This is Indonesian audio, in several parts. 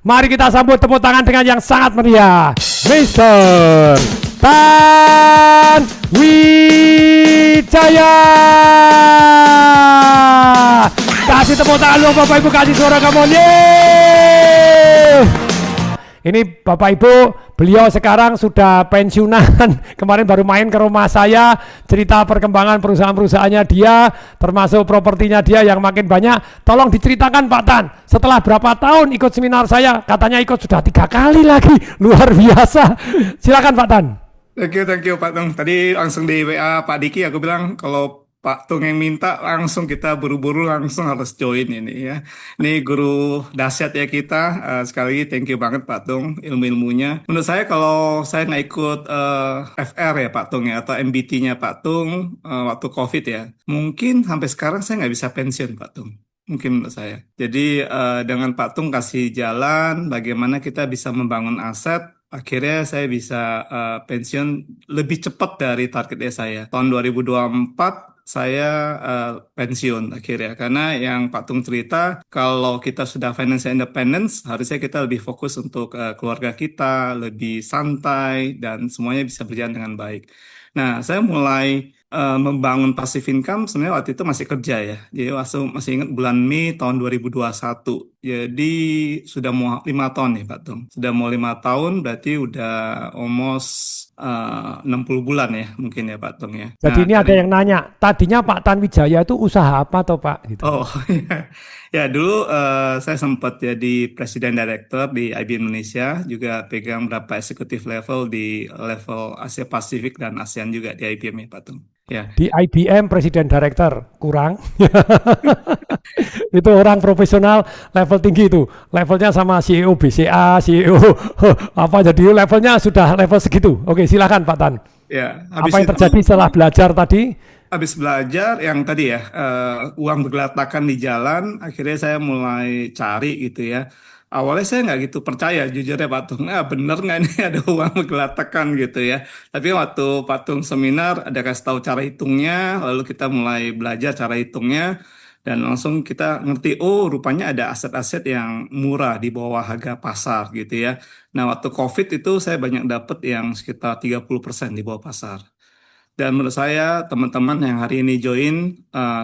Mari kita sambut tepuk tangan dengan yang sangat meriah, Mister Tan Wijaya. Kasih tepuk tangan lu Bapak Ibu, kasih suara kamu. Ini Bapak Ibu, beliau sekarang sudah pensiunan. Kemarin baru main ke rumah saya, cerita perkembangan perusahaan-perusahaannya dia, termasuk propertinya dia yang makin banyak. Tolong diceritakan Pak Tan, setelah berapa tahun ikut seminar saya, katanya ikut sudah 3 kali lagi, luar biasa. Silakan Pak Tan. Thank you Pak Tung. Tadi langsung di WA Pak Diki aku bilang kalau Pak Tung yang minta langsung kita buru-buru langsung harus join ini ya. Ini guru dahsyat ya kita. Sekali lagi thank you banget Pak Tung ilmu-ilmunya. Menurut saya kalau saya nggak ikut FR ya Pak Tung ya atau MBT-nya Pak Tung waktu COVID ya, mungkin sampai sekarang saya nggak bisa pensiun Pak Tung. Mungkin menurut saya. Jadi dengan Pak Tung kasih jalan bagaimana kita bisa membangun aset, akhirnya saya bisa pensiun lebih cepat dari targetnya saya. Tahun 2024 saya pensiun akhirnya. Karena yang Pak Tung cerita, kalau kita sudah financial independence, harusnya kita lebih fokus untuk keluarga kita, lebih santai, dan semuanya bisa berjalan dengan baik. Nah, saya mulai membangun passive income sebenarnya waktu itu masih kerja ya. Jadi masih ingat bulan Mei tahun 2021. Jadi sudah mau 5 tahun nih Pak Tung. Sudah mau 5 tahun berarti udah almost 60 bulan ya mungkin ya Pak Tung ya. Jadi Nah ini ada dari yang nanya, tadinya Pak Tan Wijaya itu usaha apa toh Pak? Gitu. Oh ya, ya dulu saya sempat jadi presiden director di IBM Indonesia, juga pegang berapa eksekutif level di level Asia Pasifik dan ASEAN juga di IBM ya Pak Tung. Ya, Di IBM Presiden Director, kurang. Itu orang profesional level tinggi itu. Levelnya sama CEO BCA, CEO apa, jadi levelnya sudah level segitu. Oke, silakan Pak Tan. ya. Apa Habis yang itu terjadi setelah belajar tadi? habis belajar yang tadi ya, uang bergelatakan di jalan, akhirnya saya mulai cari gitu ya. Awalnya saya nggak gitu percaya, jujur ya Pak Tung, bener nggak nih ada uang bergelatakan gitu ya. Tapi waktu Pak Tung seminar, ada kasih tahu cara hitungnya, lalu kita mulai belajar cara hitungnya, dan langsung kita ngerti, oh rupanya ada aset-aset yang murah di bawah harga pasar gitu ya. Nah waktu COVID itu saya banyak dapet yang sekitar 30% di bawah pasar. Dan menurut saya teman-teman yang hari ini join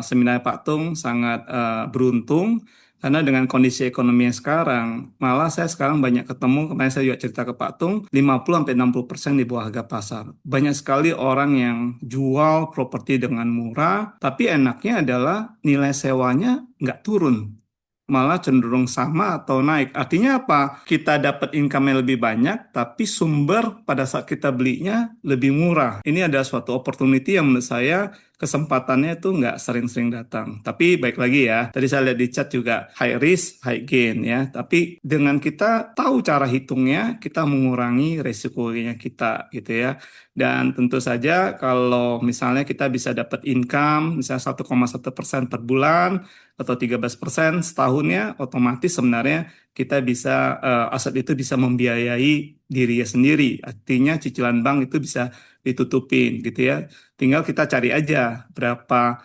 seminar Pak Tung sangat beruntung karena dengan kondisi ekonomi yang sekarang, malah saya sekarang banyak ketemu, kemarin saya juga cerita ke Pak Tung, 50-60% di bawah harga pasar. Banyak sekali orang yang jual properti dengan murah, tapi enaknya adalah nilai sewanya nggak turun, malah cenderung sama atau naik. Artinya apa? Kita dapat income yang lebih banyak, tapi sumber pada saat kita belinya lebih murah. Ini adalah suatu opportunity yang menurut saya kesempatannya itu nggak sering-sering datang. Tapi baik lagi ya, tadi saya lihat di chat juga high risk, high gain ya. Tapi dengan kita tahu cara hitungnya, kita mengurangi resikonya kita gitu ya. Dan tentu saja kalau misalnya kita bisa dapat income, misalnya 1,1% per bulan, atau 13% setahunnya, otomatis sebenarnya kita bisa aset itu bisa membiayai dirinya sendiri. Artinya cicilan bank itu bisa ditutupin gitu ya. Tinggal kita cari aja berapa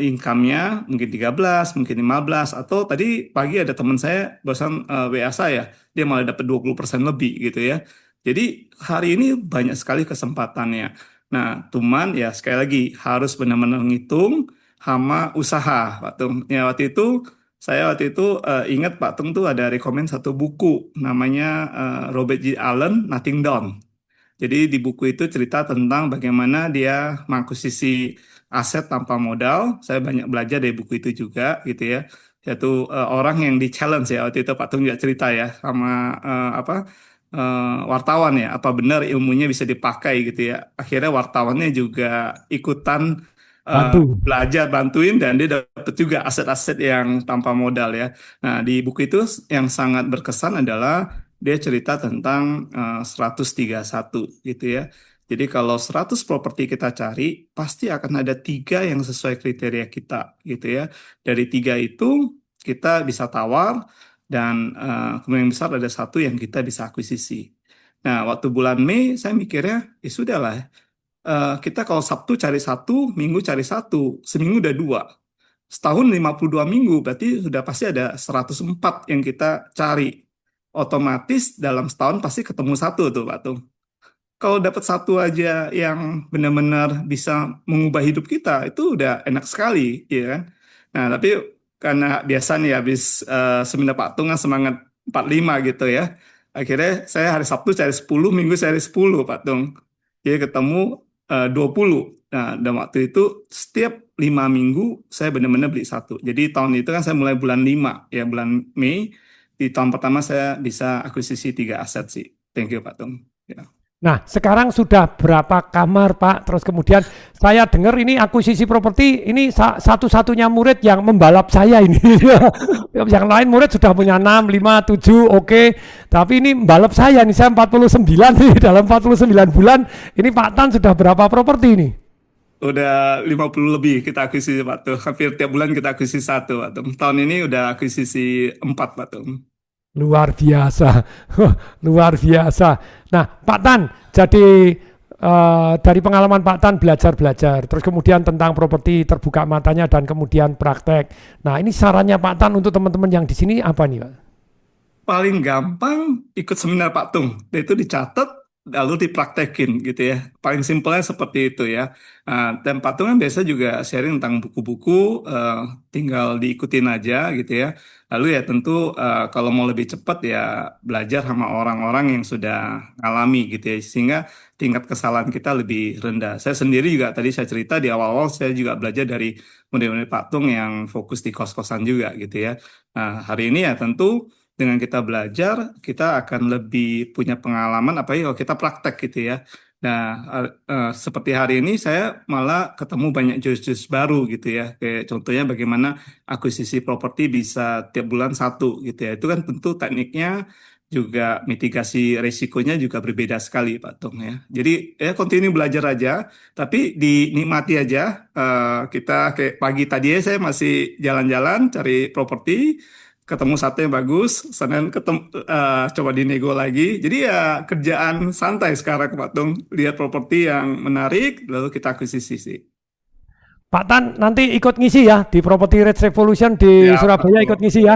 income-nya, mungkin 13, mungkin 15, atau tadi pagi ada teman saya barusan WA saya, dia malah dapat 20% lebih gitu ya. Jadi hari ini banyak sekali kesempatannya. Nah, cuman ya sekali lagi harus benar-benar ngitung sama usaha Pak Tung. Ya saya waktu itu ingat Pak Tung tuh ada rekomend satu buku namanya Robert G. Allen Nothing Down. Jadi di buku itu cerita tentang bagaimana dia mengakuisisi aset tanpa modal. Saya banyak belajar dari buku itu juga gitu ya. Yaitu orang yang di challenge ya waktu itu Pak Tung juga cerita ya sama wartawan ya, apa benar ilmunya bisa dipakai gitu ya. Akhirnya wartawannya juga ikutan Bantu. belajar bantuin dan dia dapat juga aset-aset yang tanpa modal ya. Nah, di buku itu yang sangat berkesan adalah dia cerita tentang 131 gitu ya. Jadi kalau 100 properti kita cari, pasti akan ada 3 yang sesuai kriteria kita gitu ya. Dari 3 itu kita bisa tawar dan kemungkinan besar ada satu yang kita bisa akuisisi. Nah, waktu bulan Mei saya mikirnya, ya sudah lah, kita kalau Sabtu cari satu, Minggu cari satu, seminggu udah 2. Setahun 52 minggu, berarti sudah pasti ada 104 yang kita cari. otomatis dalam setahun pasti ketemu satu tuh Pak Tung. Kalau dapat satu aja yang benar-benar bisa mengubah hidup kita, itu udah enak sekali, ya kan? Nah, tapi karena biasa nih habis seminar Pak Tung kan semangat 45 gitu ya. Akhirnya saya hari Sabtu cari 10, Minggu cari 10 Pak Tung. Jadi ketemu 20. Nah, dan waktu itu setiap 5 minggu saya benar-benar beli satu. Jadi tahun itu kan saya mulai bulan 5, ya bulan Mei. Di tahun pertama saya bisa akuisisi 3 aset sih. Thank you Pak Tung. Ya. Nah, sekarang sudah berapa kamar, Pak? Terus kemudian saya dengar ini akuisisi properti, ini satu-satunya murid yang membalap saya ini. Yang lain murid sudah punya 6, 5, 7, oke. Tapi ini membalap saya nih, saya 49 nih, dalam 49 bulan, ini Pak Tan sudah berapa properti ini? Udah 50 lebih kita akuisisi Pak Tung. Hampir tiap bulan kita akuisisi satu Pak Tung. Tahun ini udah akuisisi 4 Pak Tung. Luar biasa, luar biasa. Nah, Pak Tan, jadi dari pengalaman Pak Tan belajar-belajar, terus kemudian tentang properti terbuka matanya dan kemudian praktek. Nah, ini sarannya Pak Tan untuk teman-teman yang di sini apa nih, Pak? Paling gampang ikut seminar Pak Tung. Itu dicatat lalu dipraktekin gitu ya. Paling simpelnya seperti itu ya. Dan Pak Tung kan biasa juga sharing tentang buku-buku, tinggal diikutin aja gitu ya. Lalu ya tentu kalau mau lebih cepat ya belajar sama orang-orang yang sudah ngalami gitu ya. Sehingga tingkat kesalahan kita lebih rendah. Saya sendiri juga tadi saya cerita di awal-awal saya juga belajar dari murid-murid Pak Tung yang fokus di kos-kosan juga gitu ya. Nah, hari ini ya tentu dengan kita belajar, kita akan lebih punya pengalaman apalagi kalau kita praktek gitu ya. Nah, seperti hari ini saya malah ketemu banyak jurus-jurus baru gitu ya. Kayak contohnya bagaimana akuisisi properti bisa tiap bulan satu gitu ya. Itu kan tentu tekniknya juga mitigasi risikonya juga berbeda sekali Pak Tung ya. Jadi ya continue belajar aja, tapi dinikmati aja. Kita kayak pagi tadi ya saya masih jalan-jalan cari properti, ketemu satu yang bagus, Senin ketemu coba dinego lagi. Jadi ya kerjaan santai sekarang Pak Tung, lihat properti yang menarik, lalu kita akuisisi sih. Pak Tan nanti ikut ngisi ya di Property Rates Revolution di Ya, Pak Surabaya, ikut Tung. ngisi ya.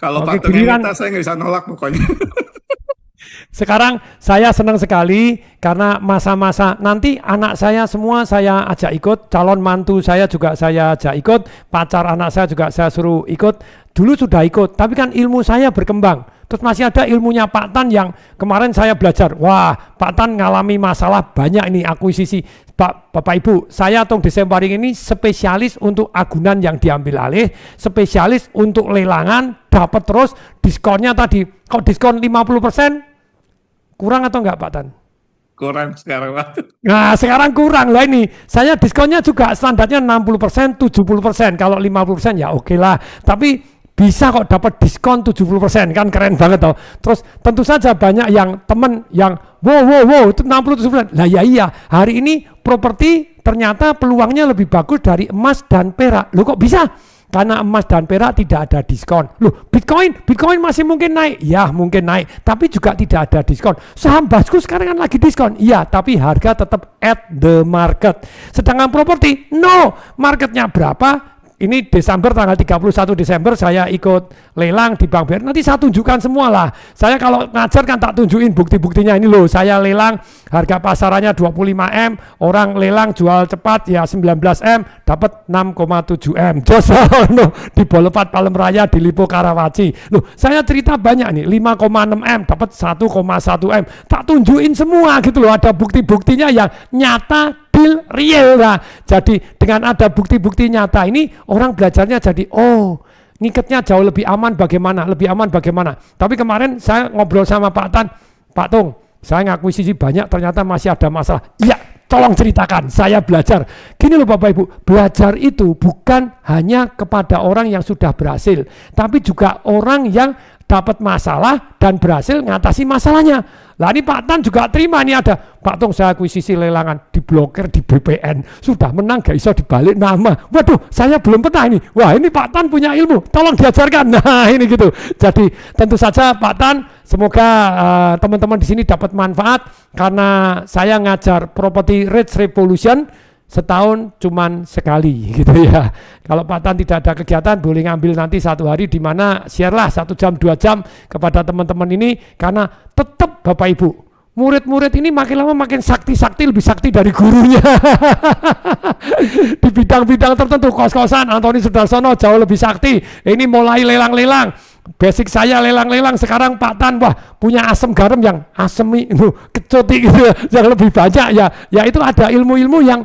Kalau Oke, Pak Tung yang giliran minta saya nggak bisa nolak pokoknya. sekarang saya senang sekali karena masa-masa nanti anak saya semua saya ajak ikut, calon mantu saya juga saya ajak ikut, pacar anak saya juga saya suruh ikut. Dulu sudah ikut, tapi kan ilmu saya berkembang. Terus masih ada ilmunya Pak Tan yang kemarin saya belajar. Wah, Pak Tan ngalami masalah banyak ini akuisisi. Bapak Ibu, saya Tung Desembaring ini spesialis untuk agunan yang diambil alih, spesialis untuk lelangan, dapat terus diskonnya tadi. Kok diskon 50%? Kurang atau enggak Pak Tan? Kurang sekarang Pak Tung. Nah sekarang kurang lah ini. Saya diskonnya juga standarnya 60%, 70%. Kalau 50% ya oke lah. Tapi bisa kok dapat diskon 70%, kan keren banget toh. Terus tentu saja banyak yang temen yang wow itu 60-70%. Lah ya iya, hari ini properti ternyata peluangnya lebih bagus dari emas dan perak. Loh kok bisa? Karena emas dan perak tidak ada diskon. Loh, Bitcoin masih mungkin naik. Ya, mungkin naik, tapi juga tidak ada diskon. Saham Basku sekarang kan lagi diskon. Iya, tapi harga tetap at the market. Sedangkan properti, no, marketnya berapa? Ini Desember, tanggal 31 Desember saya ikut lelang di Bank BRI. Nanti saya tunjukkan semua lah. Saya kalau ngajar kan tak tunjukin bukti-buktinya. Ini loh, saya lelang harga pasarannya 25M, orang lelang jual cepat ya 19M, dapat 6,7M. Josono di Boulevard Palem Raya di Lipo Karawaci. Loh, saya cerita banyak nih, 5,6M dapat 1,1M. Tak tunjukin semua gitu loh, ada bukti-buktinya yang nyata, real lah. Jadi dengan ada bukti-bukti nyata ini orang belajarnya jadi ngiketnya jauh lebih aman bagaimana, Tapi kemarin saya ngobrol sama Pak Tan, Pak Tung, saya ngakuisisi banyak ternyata masih ada masalah. Iya, tolong ceritakan, saya belajar. Gini loh Bapak Ibu, belajar itu bukan hanya kepada orang yang sudah berhasil, tapi juga orang yang dapat masalah dan berhasil ngatasi masalahnya. Lah ini Pak Tan juga terima, ini ada Pak Tung saya akuisisi lelangan diblokir di BPN, sudah menang gak iso dibalik nama. Waduh, saya belum pernah ini. Wah, ini Pak Tan punya ilmu, tolong diajarkan. Nah, ini gitu. Jadi tentu saja Pak Tan, semoga teman-teman di sini dapat manfaat karena saya ngajar Property Rates Revolution setahun cuman sekali gitu ya. Kalau Pak Tan tidak ada kegiatan boleh ngambil nanti satu hari di mana share lah 1 jam 2 jam kepada teman-teman ini, karena tetap Bapak Ibu murid-murid ini makin lama makin sakti lebih sakti dari gurunya. Di bidang-bidang tertentu, kos-kosan Antoni Sudarsono jauh lebih sakti. Ini mulai lelang-lelang, basic saya lelang-lelang, sekarang Pak Tan wah punya asam garam yang asemi kecuti gitu ya, yang lebih banyak ya. Ya itu ada ilmu-ilmu yang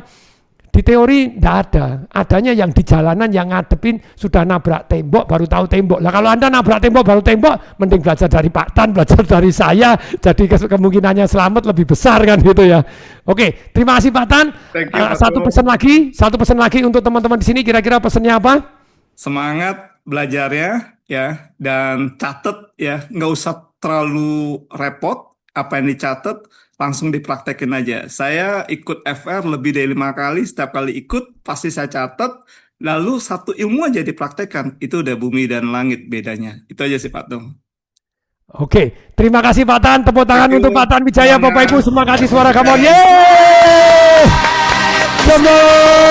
di teori tidak ada, adanya yang di jalanan, yang ngadepin sudah nabrak tembok baru tahu tembok. Lah kalau Anda nabrak tembok baru tembok, mending belajar dari Pak Tan, belajar dari saya, jadi kemungkinannya selamat lebih besar kan gitu ya. Oke, terima kasih Pak Tan. Thank you, Pak Satu Tung. satu pesan lagi untuk teman-teman di sini, kira-kira pesannya apa? Semangat belajarnya ya, dan catet ya, nggak usah terlalu repot apa yang dicatat, langsung dipraktekin aja. Saya ikut FR lebih dari 5 kali, setiap kali ikut pasti saya catat, lalu satu ilmu aja dipraktekkan, itu udah bumi dan langit bedanya. Itu aja sih Pak Tung. Oke, terima kasih Pak Tan. Tepuk tangan Thank you untuk Pak Tan Wijaya, semuanya. Bapak Ibu. Semua kasih suara, come on. Yeay! Come on!